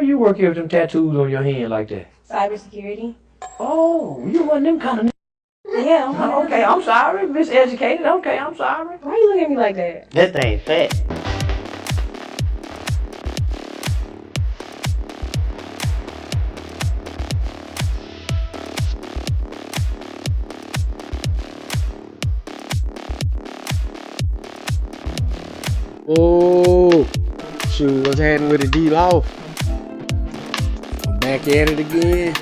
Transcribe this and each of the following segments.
you work here with them tattoos on your hand like that? Cybersecurity. Oh, you wasn't them kind of. Yeah. Okay, I'm sorry. Miseducated. Okay, I'm sorry. Why you looking at me like that? That thing fat. Oh, shoot, what's happening with the D-Law? I'm back at it again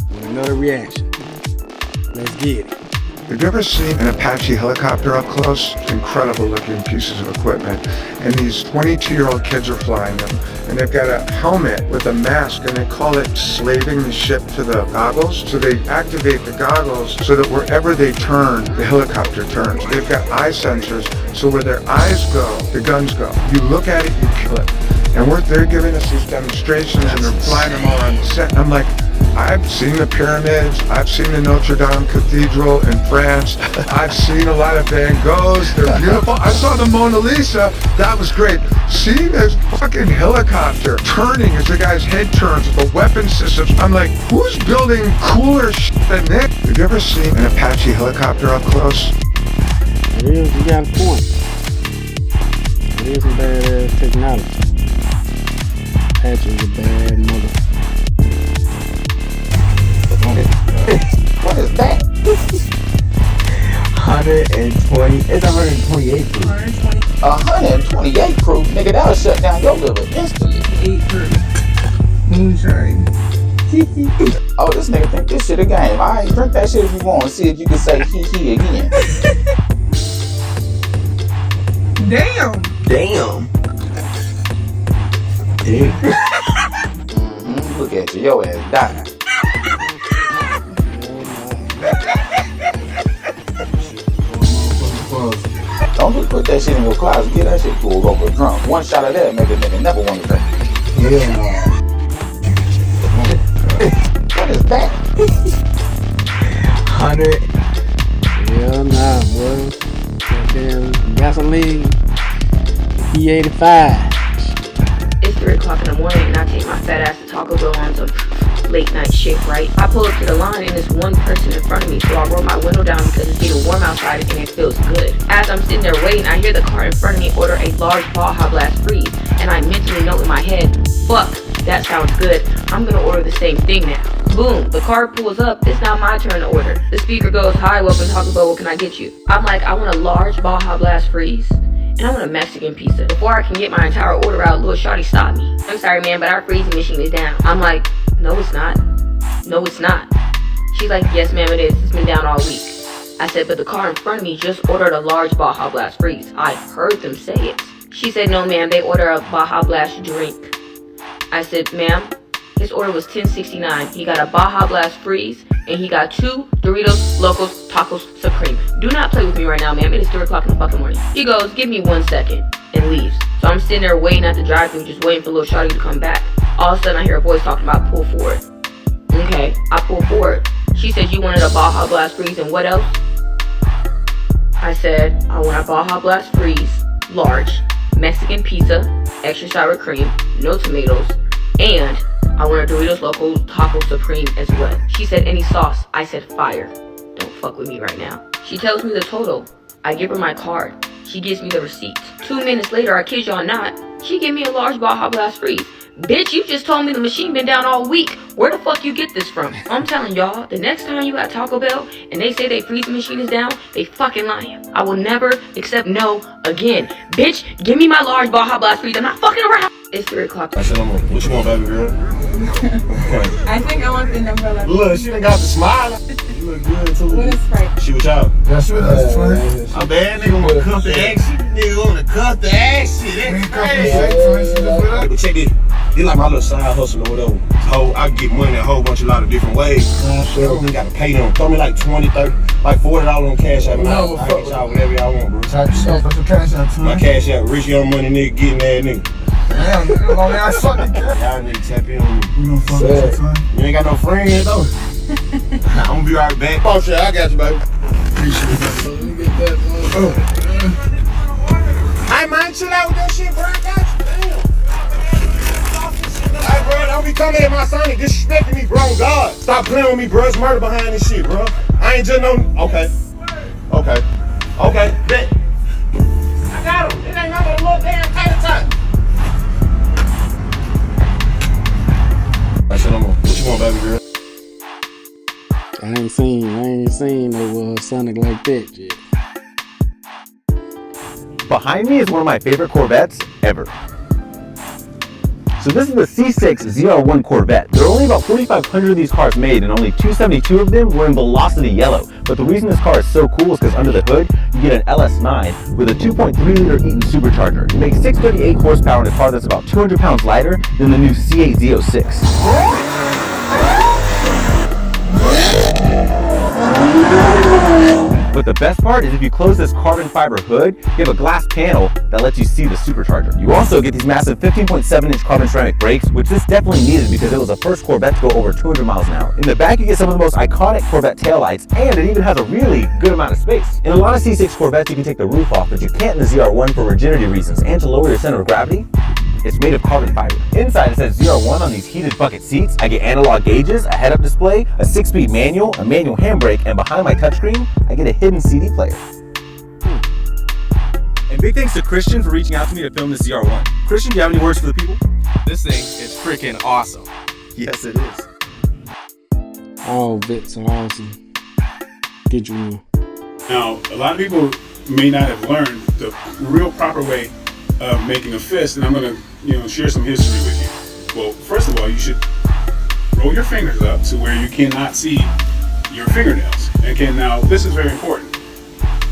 with another reaction. Let's get it. Have you ever seen an Apache helicopter up close? Incredible looking pieces of equipment. And these 22-year-old kids are flying them. And they've got a helmet with a mask, and they call it slaving the ship to the goggles. So they activate the goggles so that wherever they turn, the helicopter turns. They've got eye sensors, so where their eyes go, the guns go. You look at it, you kill it. And they're giving us these demonstrations, and they're flying them all on the set. And I'm like, I've seen the pyramids, I've seen the Notre Dame Cathedral in France, I've seen a lot of Van Goghs, they're beautiful. I saw the Mona Lisa, that was great. Seeing this fucking helicopter turning as the guy's head turns with the weapon systems, I'm like, who's building cooler shit than this? Have you ever seen an Apache helicopter up close? It is, you got a point. It is some badass technology. Apache's a bad mother. What is that? 120. It's 128 proof. 128 proof? Nigga, that'll shut down your liver instantly. 8 proof. Moonshine. Oh, this nigga think this shit a game. Alright, drink that shit if you want. See if you can say hee again. Damn. Look at you, your ass dying. Don't just put that shit in your closet. Get that shit pulled over drunk. One shot of that make a nigga never want to drink. Yeah. What is that? 100. Hell nah, boy. Goddamn gasoline. E85. It's 3 o'clock in the morning and I take my fat ass to Taco Bell on some late night shit, right? I pull up to the line and there's one person in front of me, so I roll my window down because it's getting warm outside and it feels good. As I'm sitting there waiting, I hear the car in front of me order a large Baja Blast Freeze, and I mentally note in my head, fuck, that sounds good. I'm gonna order the same thing now. Boom, the car pulls up, it's now my turn to order. The speaker goes, hi, welcome to Taco Bell, what can I get you? I'm like, I want a large Baja Blast Freeze, and I want a Mexican pizza. Before I can get my entire order out, Lil Shawty stopped me. I'm sorry, man, but our freezing machine is down. I'm like, no, it's not. No, it's not. She's like, yes, ma'am, it is. It's been down all week. I said, but the car in front of me just ordered a large Baja Blast Freeze. I heard them say it. She said, no, ma'am, they order a Baja Blast drink. I said, ma'am, his order was $10.69. He got a Baja Blast Freeze, and he got 2 Doritos Locos Tacos Supreme. Do not play with me right now, ma'am. It is 3 o'clock in the fucking morning. He goes, give me 1 second, and leaves. So I'm sitting there waiting at the drive-thru, just waiting for Lil Shawty to come back. All of a sudden, I hear a voice talking about pull forward. Okay, I pull forward. She said, you wanted a Baja Blast Freeze, and what else? I said, I want a Baja Blast Freeze, large, Mexican pizza, extra sour cream, no tomatoes, and I want a Doritos Loco Taco Supreme as well. She said, any sauce? I said, fire. Don't fuck with me right now. She tells me the total. I give her my card. She gives me the receipt. 2 minutes later, I kid y'all not, she gave me a large Baja Blast Freeze. Bitch, you just told me the machine been down all week. Where the fuck you get this from? I'm telling y'all, the next time you at Taco Bell and they say they freezing machine is down, they fucking lying. I will never accept no again. Bitch, give me my large Baja Blast Freeze. I'm not fucking around. It's 3 o'clock. I said, what you want, baby girl? I think I want the number 11. Look, she done got the smile. You look good too. What is Sprite? She was out. That's what that's funny. I'm bad nigga wanna cuff the action. Nigga wanna cuff the action. That's crazy. But check this. This like my little side hustle or whatever. I get money a whole bunch, a lot of different ways. You gotta pay them. Throw me like 20, 30, like $40 on cash app. I get y'all whatever y'all want, bro. Type yourself, that's your cash out, My cash app, rich young money nigga, getting that nigga. Damn, nigga, long ass fucking cash. Y'all niggas tap in on me. You don't fuck with your son. You ain't got no friends though. I'm gonna be right back. Oh shit, I got you, baby. Appreciate that. Let me get that. Hey man, chill out with that shit, bro. I got you. Damn. Hey bro, come in my Sonic disrespecting me, bro. God, stop playing with me, bro. It's murder behind this shit, bro. I ain't just no. Okay, bet. I got him. It ain't nothing but a little damn tight time. I said, what you want, baby girl? I ain't seen no Sonic like that yet. Behind me is one of my favorite Corvettes ever. So this is the C6 ZR1 Corvette. There are only about 4,500 of these cars made and only 272 of them were in Velocity Yellow. But the reason this car is so cool is because under the hood, you get an LS9 with a 2.3 liter Eaton supercharger. It makes 638 horsepower in a car that's about 200 pounds lighter than the new C8 Z06. But the best part is if you close this carbon fiber hood, you have a glass panel that lets you see the supercharger. You also get these massive 15.7-inch carbon ceramic brakes, which this definitely needed because it was the first Corvette to go over 200 miles an hour. In the back, you get some of the most iconic Corvette taillights, and it even has a really good amount of space. In a lot of C6 Corvettes, you can take the roof off, but you can't in the ZR1 for rigidity reasons and to lower your center of gravity. It's made of carbon fiber. Inside it says ZR1 on these heated bucket seats. I get analog gauges, a head-up display, a 6-speed manual, a manual handbrake, and behind my touchscreen, I get a hidden CD player. And big thanks to Christian for reaching out to me to film this ZR1. Christian, do you have any words for the people? This thing is freaking awesome. Yes, it is. All Vets are awesome. Get you one. Now, a lot of people may not have learned the real proper way of making a fist, and I'm going to share some history with you. Well, first of all, you should roll your fingers up to where you cannot see your fingernails. Okay, now this is very important.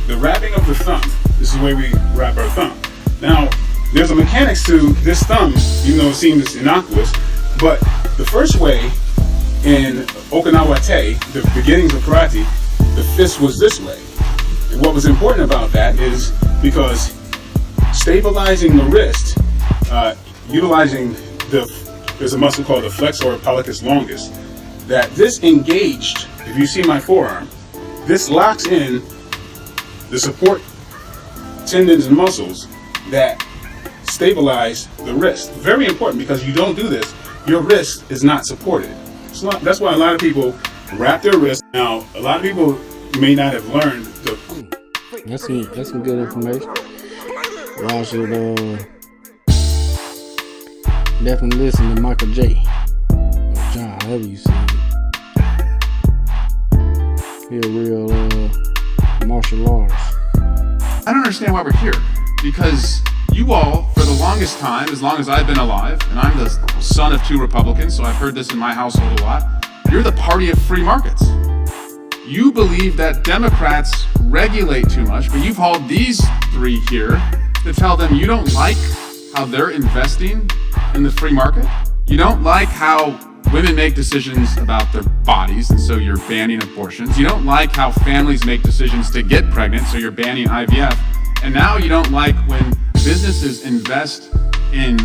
The wrapping of the thumb. This is the way we wrap our thumb. Now, there's a mechanics to this thumb, even though it seems innocuous, but the first way in Okinawa-te, the beginnings of karate, the fist was this way. And what was important about that is because stabilizing the wrist, utilizing there's a muscle called the flexor pollicis longus, that this engaged, if you see my forearm, this locks in the support tendons and muscles that stabilize the wrist. Very important, because you don't do this, your wrist is not supported. So that's why a lot of people wrap their wrist. Now, a lot of people may not have learned the... That's some good information. Y'all should definitely listen to Michael J. Or John, however you say it. He a real martial artist. I don't understand why we're here, because you all, for the longest time, as long as I've been alive, and I'm the son of 2 Republicans, so I've heard this in my household a lot, you're the party of free markets. You believe that Democrats regulate too much, but you've hauled these 3 here to tell them you don't like how they're investing in the free market. You don't like how women make decisions about their bodies, and so you're banning abortions. You don't like how families make decisions to get pregnant, so you're banning IVF. And now you don't like when businesses invest in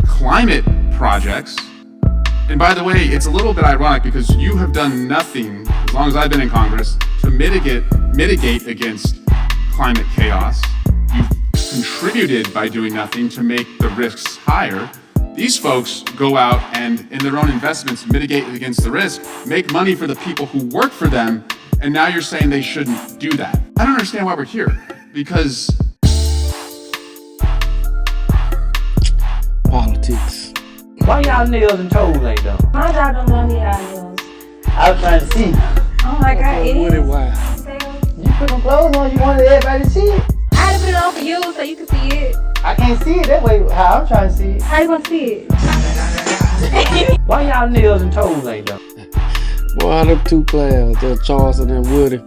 climate projects. And by the way, it's a little bit ironic because you have done nothing, as long as I've been in Congress, to mitigate against climate chaos. You've contributed by doing nothing to make the risks higher. These folks go out and, in their own investments, mitigate against the risk, make money for the people who work for them, and now you're saying they shouldn't do that. I don't understand why we're here, because... Politics. Why y'all nails and toes ain't done? My dog don't love me nails. I was trying to see. Oh my god, it is. You put them clothes on, you wanted everybody to see it. I had to put it on for you so you can see it. I can't see it that way, how I'm trying to see it. How you gonna see it? Why y'all nails and toes ain't done? Boy, them 2 clowns, they're Charleston and Woody.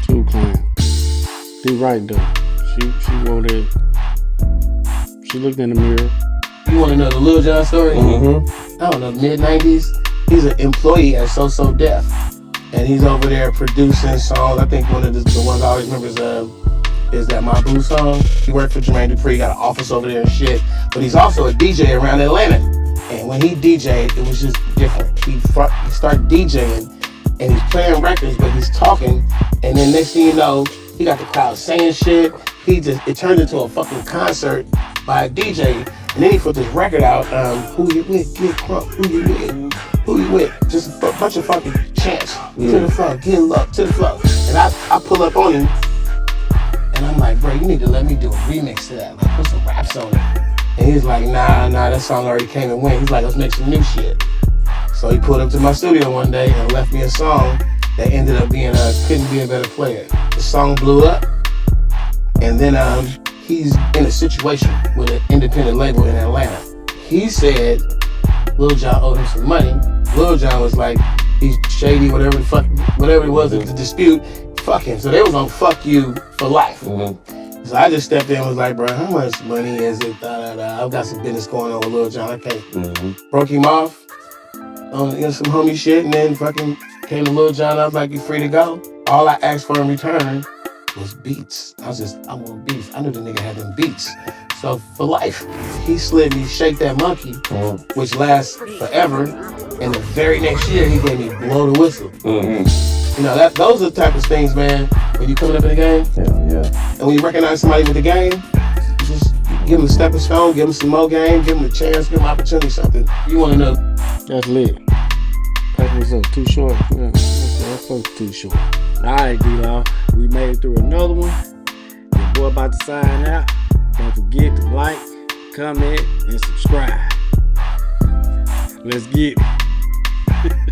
2 clowns. He right though. She wore that. She looked in the mirror. You want to know the Lil Jon story? Mm-hmm. I don't know, mid-90s. He's an employee at So Def. And he's over there producing songs. I think one of the ones I always remember is that My Boo song. He worked for Jermaine Dupri, got an office over there and shit. But he's also a DJ around Atlanta. And when he DJ'd, it was just different. He started DJing and he's playing records, but he's talking. And then next thing you know, he got the crowd saying shit. It turned into a fucking concert by a DJ. And then he put this record out, who you with, get crunk, who you with, who you with. Just a bunch of fucking chants. To the flow, get luck, to the flow. And I pull up on him, and I'm like, bro, you need to let me do a remix to that. Like, put some raps on it. And he's like, nah, that song already came and went. He's like, let's make some new shit. So he pulled up to my studio one day and left me a song that ended up being Couldn't Be a Better Player. The song blew up, and then he's in a situation with an independent label in Atlanta. He said Lil Jon owed him some money. Lil Jon was like, he's shady, whatever it was, the dispute, fuck him. So they was gonna fuck you for life. So I just stepped in and was like, bro, how much money is it? I've got some business going on with Lil Jon. I can't. Broke him off on some homie shit, and then fucking came to Lil Jon. I was like, you free to go? All I asked for in return was beats. I want beats. I knew the nigga had them beats. So for life, he slid me Shake That Monkey, which lasts forever. And the very next year, he gave me Blow the Whistle. You know, those are the type of things, man, when you coming up in the game. And when you recognize somebody with the game, just give them a stepping stone, give them some more game, give them a chance, give them opportunity, something. You want to know. That's lit. That was too short. Yeah, that was too short. Alright, D-Law, we made it through another one. Your boy about to sign out. Don't forget to like, comment, and subscribe. Let's get it.